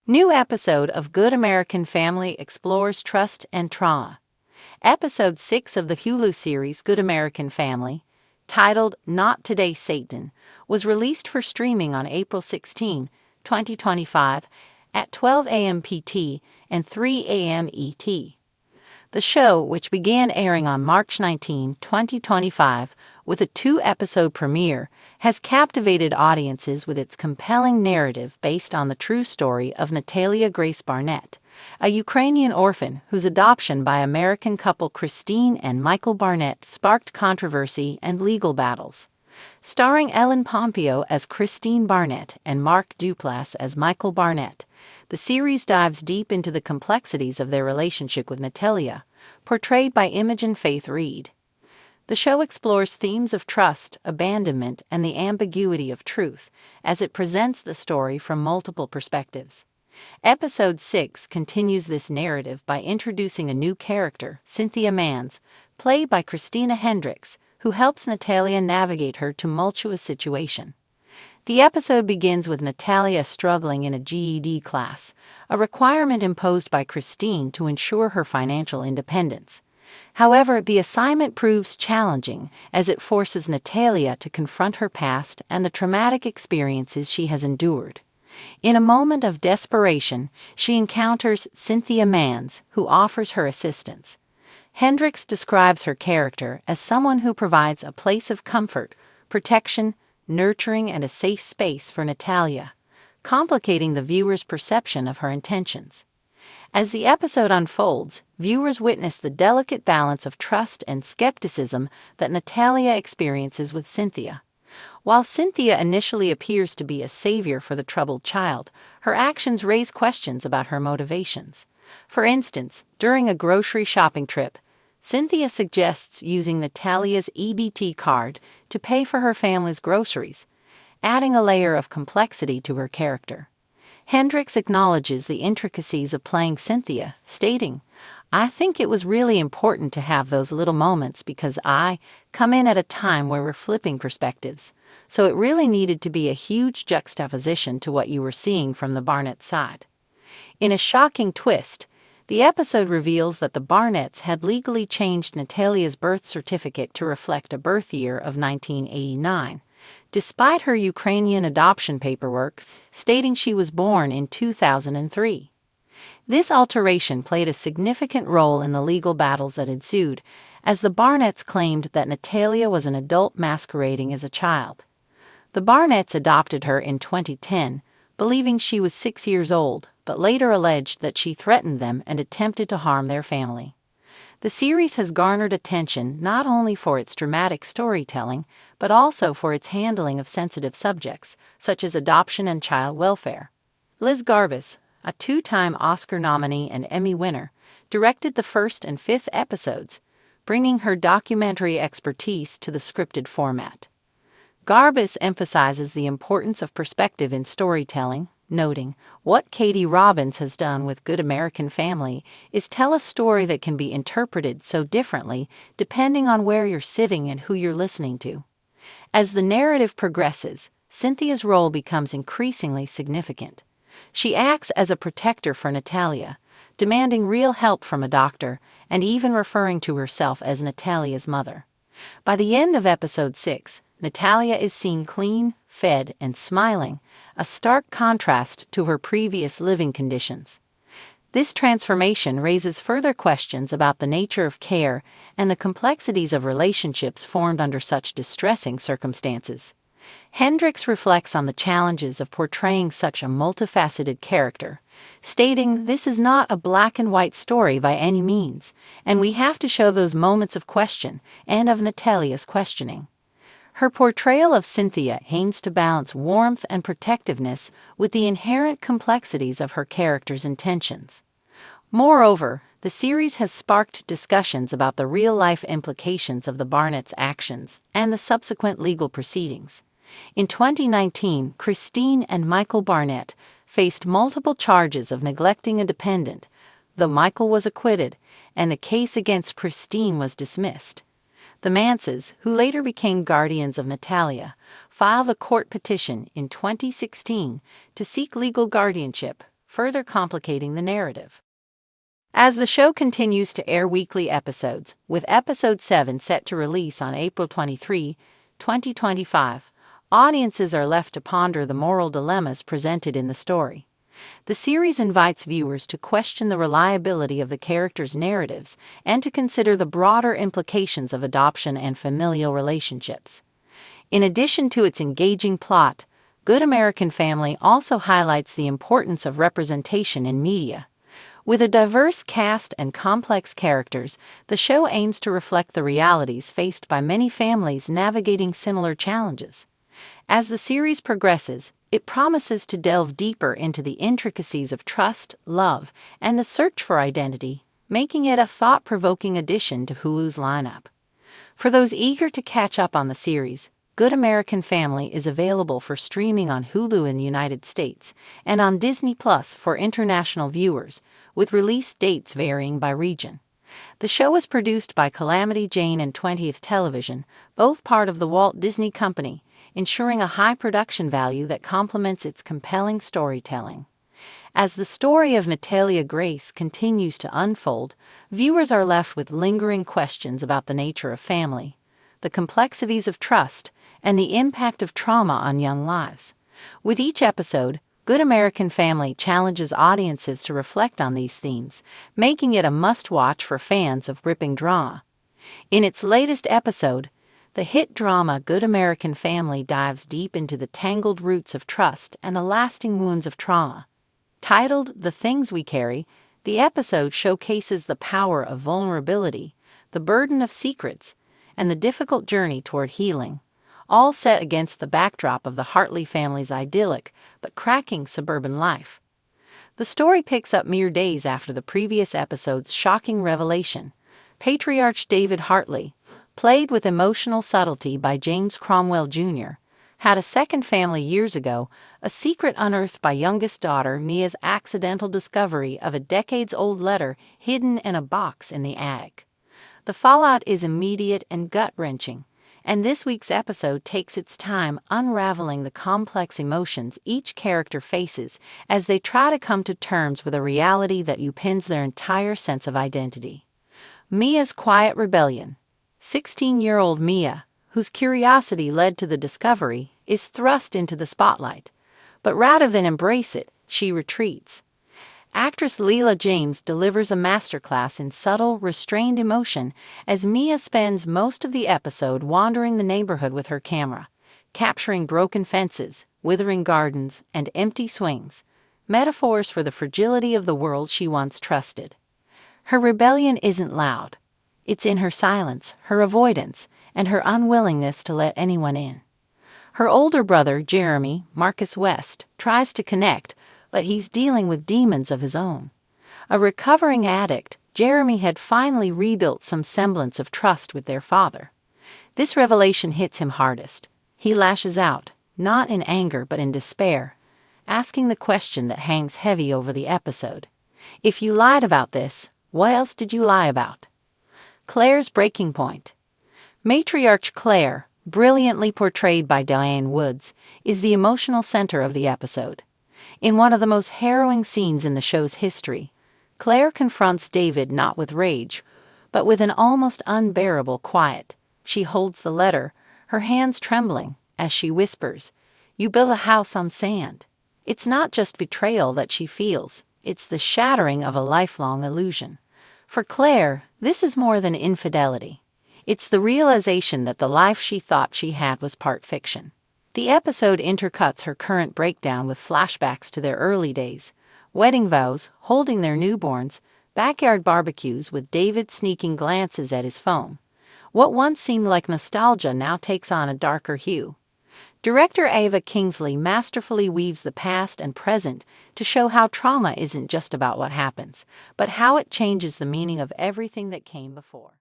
New episode of Good American Family explores trust and trauma. Episode 6 of the Hulu series Good American Family, titled Not Today Satan, was released for streaming on April 16, 2025 at 12 a.m. PT and 3 a.m. ET. The show, which began airing on March 19, 2025, with a 2-episode premiere, has captivated audiences with its compelling narrative based on the true story of Natalia Grace Barnett, a Ukrainian orphan whose adoption by American couple Christine and Michael Barnett sparked controversy and legal battles. Starring Ellen Pompeo as Christine Barnett and Mark Duplass as Michael Barnett, the series dives deep into the complexities of their relationship with Natalia, portrayed by Imogen Faith Reed. The show explores themes of trust, abandonment, and the ambiguity of truth as it presents the story from multiple perspectives. Episode 6 continues this narrative by introducing a new character, Cynthia Mans, played by Christina Hendricks, who helps Natalia navigate her tumultuous situation. The episode begins with Natalia struggling in a GED class, a requirement imposed by Christine to ensure her financial independence. However, the assignment proves challenging as it forces Natalia to confront her past and the traumatic experiences she has endured. In a moment of desperation, she encounters Cynthia Mans, who offers her assistance. Hendricks describes her character as someone who provides a place of comfort, protection, nurturing, and a safe space for Natalia, complicating the viewer's perception of her intentions. As the episode unfolds, viewers witness the delicate balance of trust and skepticism that Natalia experiences with Cynthia. While Cynthia initially appears to be a savior for the troubled child, her actions raise questions about her motivations. For instance, during a grocery shopping trip, Cynthia suggests using Natalia's EBT card to pay for her family's groceries, adding a layer of complexity to her character. Hendricks acknowledges the intricacies of playing Cynthia, stating, "I think it was really important to have those little moments because I come in at a time where we're flipping perspectives, so it really needed to be a huge juxtaposition to what you were seeing from the Barnett side." In a shocking twist, the episode reveals that the Barnetts had legally changed Natalia's birth certificate to reflect a birth year of 1989, despite her Ukrainian adoption paperwork stating she was born in 2003. This alteration played a significant role in the legal battles that ensued, as the Barnetts claimed that Natalia was an adult masquerading as a child. The Barnetts adopted her in 2010, believing she was 6 years old, but later alleged that she threatened them and attempted to harm their family. The series has garnered attention not only for its dramatic storytelling, but also for its handling of sensitive subjects, such as adoption and child welfare. Liz Garbus, a 2-time Oscar nominee and Emmy winner, directed the first and 5th episodes, bringing her documentary expertise to the scripted format. Garbus emphasizes the importance of perspective in storytelling, noting, "What Katie Robbins has done with Good American Family is tell a story that can be interpreted so differently depending on where you're sitting and who you're listening to." As the narrative progresses, Cynthia's role becomes increasingly significant. She acts as a protector for Natalia, demanding real help from a doctor and even referring to herself as Natalia's mother. By the end of episode 6, Natalia is seen clean, fed, and smiling, a stark contrast to her previous living conditions. This transformation raises further questions about the nature of care and the complexities of relationships formed under such distressing circumstances. Hendricks reflects on the challenges of portraying such a multifaceted character, stating, "This is not a black and white story by any means, and we have to show those moments of question and of Natalia's questioning." Her portrayal of Cynthia aims to balance warmth and protectiveness with the inherent complexities of her character's intentions. Moreover, the series has sparked discussions about the real-life implications of the Barnetts' actions and the subsequent legal proceedings. In 2019, Christine and Michael Barnett faced multiple charges of neglecting a dependent, though Michael was acquitted, and the case against Christine was dismissed. The Manses, who later became guardians of Natalia, filed a court petition in 2016 to seek legal guardianship, further complicating the narrative. As the show continues to air weekly episodes, with episode 7 set to release on April 23, 2025, audiences are left to ponder the moral dilemmas presented in the story. The series invites viewers to question the reliability of the characters' narratives and to consider the broader implications of adoption and familial relationships. In addition to its engaging plot, Good American Family also highlights the importance of representation in media. With a diverse cast and complex characters, the show aims to reflect the realities faced by many families navigating similar challenges. As the series progresses, it promises to delve deeper into the intricacies of trust, love, and the search for identity, making it a thought-provoking addition to Hulu's lineup. For those eager to catch up on the series, Good American Family is available for streaming on Hulu in the United States and on Disney Plus for international viewers, with release dates varying by region. The show was produced by Calamity Jane and 20th Television, both part of the Walt Disney Company, ensuring a high production value that complements its compelling storytelling. As the story of Natalia Grace continues to unfold, viewers are left with lingering questions about the nature of family, the complexities of trust, and the impact of trauma on young lives. With each episode, Good American Family challenges audiences to reflect on these themes, making it a must-watch for fans of gripping drama. In its latest episode, the hit drama Good American Family dives deep into the tangled roots of trust and the lasting wounds of trauma. Titled The Things We Carry, the episode showcases the power of vulnerability, the burden of secrets, and the difficult journey toward healing, all set against the backdrop of the Hartley family's idyllic but cracking suburban life. The story picks up mere days after the previous episode's shocking revelation. Patriarch David Hartley, played with emotional subtlety by James Cromwell Jr., had a second family years ago, a secret unearthed by youngest daughter Mia's accidental discovery of a decades-old letter hidden in a box in the attic. The fallout is immediate and gut-wrenching, and this week's episode takes its time unraveling the complex emotions each character faces as they try to come to terms with a reality that upends their entire sense of identity. Mia's quiet rebellion. 16-year-old Mia, whose curiosity led to the discovery, is thrust into the spotlight. But rather than embrace it, she retreats. Actress Leela James delivers a masterclass in subtle, restrained emotion as Mia spends most of the episode wandering the neighborhood with her camera, capturing broken fences, withering gardens, and empty swings, metaphors for the fragility of the world she once trusted. Her rebellion isn't loud. It's in her silence, her avoidance, and her unwillingness to let anyone in. Her older brother, Jeremy, Marcus West, tries to connect, but he's dealing with demons of his own. A recovering addict, Jeremy had finally rebuilt some semblance of trust with their father. This revelation hits him hardest. He lashes out, not in anger but in despair, asking the question that hangs heavy over the episode. If you lied about this, what else did you lie about? Claire's breaking point. Matriarch Claire, brilliantly portrayed by Diane Woods, is the emotional center of the episode. In one of the most harrowing scenes in the show's history, Claire confronts David not with rage, but with an almost unbearable quiet. She holds the letter, her hands trembling, as she whispers, "You built a house on sand." It's not just betrayal that she feels, it's the shattering of a lifelong illusion. For Claire, this is more than infidelity. It's the realization that the life she thought she had was part fiction. The episode intercuts her current breakdown with flashbacks to their early days, wedding vows, holding their newborns, backyard barbecues with David sneaking glances at his phone. What once seemed like nostalgia now takes on a darker hue. Director Ava Kingsley masterfully weaves the past and present to show how trauma isn't just about what happens, but how it changes the meaning of everything that came before.